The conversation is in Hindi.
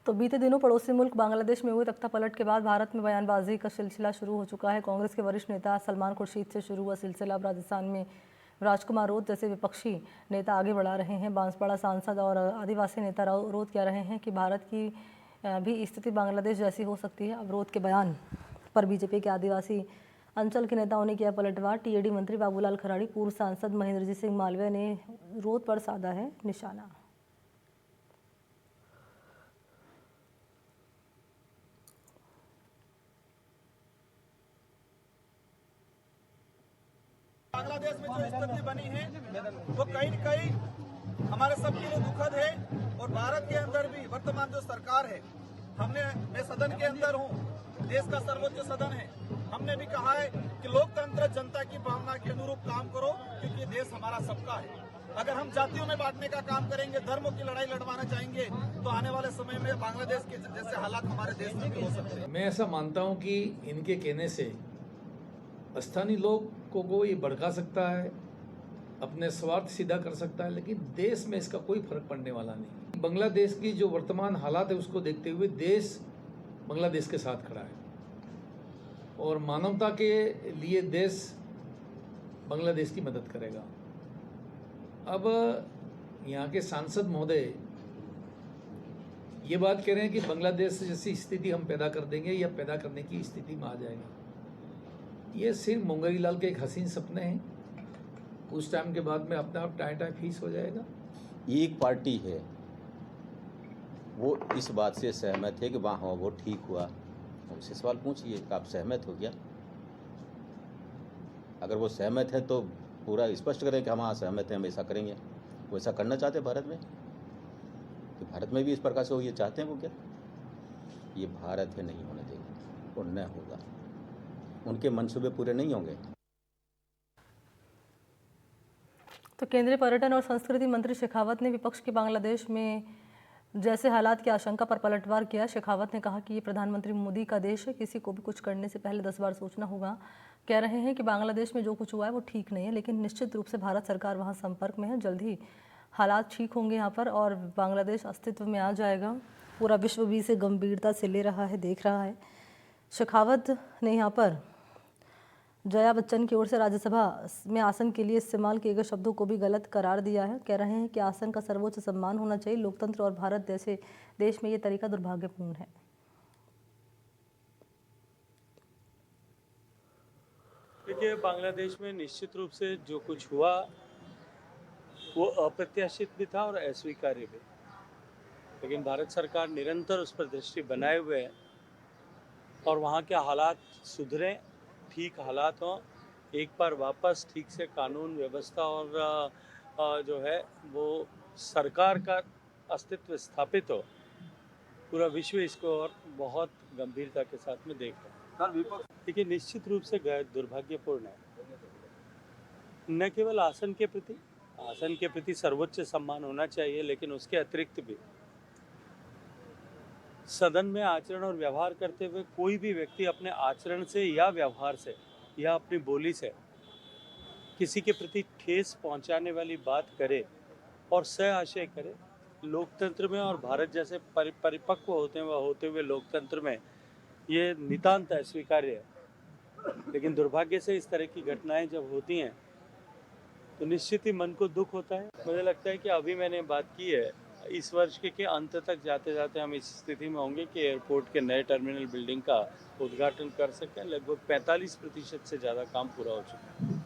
तो बीते दिनों पड़ोसी मुल्क बांग्लादेश में हुए तख्तापलट के बाद भारत में बयानबाजी का सिलसिला शुरू हो चुका है। कांग्रेस के वरिष्ठ नेता सलमान खुर्शीद से शुरू हुआ सिलसिला अब राजस्थान में राजकुमार रोत जैसे विपक्षी नेता आगे बढ़ा रहे हैं। बांसवाड़ा सांसद और आदिवासी नेता रोत कह रहे हैं कि भारत की भी स्थिति बांग्लादेश जैसी हो सकती है। अब रोत के बयान पर बीजेपी के आदिवासी अंचल के नेताओं ने किया पलटवार। टीएडी मंत्री बाबूलाल खराड़ी, पूर्व सांसद महेंद्रजीत सिंह मालवीय ने रोत पर साधा है निशाना। बांग्लादेश में जो स्थिति बनी है वो कहीं न कहीं हमारे सबके लिए दुखद है। और भारत के अंदर भी वर्तमान जो सरकार है, मैं सदन के अंदर हूँ, देश का सर्वोच्च सदन है, हमने भी कहा है कि लोकतंत्र जनता की भावना के अनुरूप काम करो, क्योंकि देश हमारा सबका है। अगर हम जातियों में बांटने का काम करेंगे, धर्मों की लड़ाई लड़वाना चाहेंगे, तो आने वाले समय में बांग्लादेश के जैसे हालात हमारे देश में भी हो सकते हैं। मैं ऐसा मानता हूँ कि इनके कहने से स्थानीय लोगों को ये भड़का सकता है, अपने स्वार्थ सीधा कर सकता है, लेकिन देश में इसका कोई फर्क पड़ने वाला नहीं। बांग्लादेश की जो वर्तमान हालात है उसको देखते हुए देश बांग्लादेश के साथ खड़ा है और मानवता के लिए देश बांग्लादेश की मदद करेगा। अब यहाँ के सांसद महोदय ये बात कह रहे हैं कि बांग्लादेश जैसी स्थिति हम पैदा कर देंगे या पैदा करने की स्थिति में आ जाएगा। ये सिर्फ मुंगरी लाल के एक हसीन सपने हैं, कुछ टाइम के बाद में अपने आप टाई फीस हो जाएगा। एक पार्टी है वो इस बात से सहमत है कि वहाँ वो ठीक हुआ, उनसे सवाल पूछिए कि आप सहमत हो क्या। अगर वो सहमत है तो पूरा स्पष्ट करें कि हम हाँ सहमत हैं, हम ऐसा करेंगे। वो ऐसा करना चाहते हैं भारत में, कि भारत में भी इस प्रकार से हो ये चाहते हैं वो क्या। ये भारत है नहीं होने देगा और न होगा, उनके मंसूबे पूरे नहीं होंगे। तो केंद्रीय पर्यटन और संस्कृति मंत्री शेखावत ने विपक्ष की बांग्लादेश में जैसे हालात की आशंका पर पलटवार किया। शेखावत ने कहा कि ये प्रधानमंत्री मोदी का देश है, किसी को भी कुछ करने से पहले 10 बार सोचना होगा। कह रहे हैं कि बांग्लादेश में जो कुछ हुआ है वो ठीक नहीं है, लेकिन निश्चित रूप से भारत सरकार वहाँ संपर्क में है। जल्द ही हालात ठीक होंगे यहाँ पर और बांग्लादेश अस्तित्व में आ जाएगा। पूरा विश्व भी इसे गंभीरता से ले रहा है, देख रहा है। शेखावत ने यहाँ पर जया बच्चन की ओर से राज्यसभा में आसन के लिए इस्तेमाल किए गए शब्दों को भी गलत करार दिया है। कह रहे हैं कि आसन का सर्वोच्च सम्मान होना चाहिए। लोकतंत्र और भारत जैसे देश में ये तरीका दुर्भाग्यपूर्ण है। देखिए, बांग्लादेश में निश्चित रूप से जो कुछ हुआ वो अप्रत्याशित भी था और अस्वीकार्य भी, लेकिन भारत सरकार निरंतर उस पर दृष्टि बनाए हुए है और वहाँ के हालात सुधरें, ठीक हालात हों, एक बार वापस ठीक से कानून व्यवस्था और जो है वो सरकार का अस्तित्व स्थापित हो। पूरा विश्व इसको और बहुत गंभीरता के साथ में देख रहा है। देखिए, निश्चित रूप से दुर्भाग्यपूर्ण है। न केवल आसन के प्रति सर्वोच्च सम्मान होना चाहिए, लेकिन उसके अतिरिक्त भी सदन में आचरण और व्यवहार करते हुए कोई भी व्यक्ति अपने आचरण से या व्यवहार से या अपनी बोली से किसी के प्रति ठेस पहुंचाने वाली बात करे और सहआशय करे, लोकतंत्र में और भारत जैसे परिपक्व होते हुए लोकतंत्र में ये नितांत अस्वीकार्य है। लेकिन दुर्भाग्य से इस तरह की घटनाएं जब होती हैं तो निश्चित ही मन को दुख होता है। मुझे लगता है कि अभी मैंने बात की है, इस वर्ष के अंत तक जाते जाते हम इस स्थिति में होंगे कि एयरपोर्ट के नए टर्मिनल बिल्डिंग का उद्घाटन कर सकें। लगभग 45% से ज़्यादा काम पूरा हो चुका है।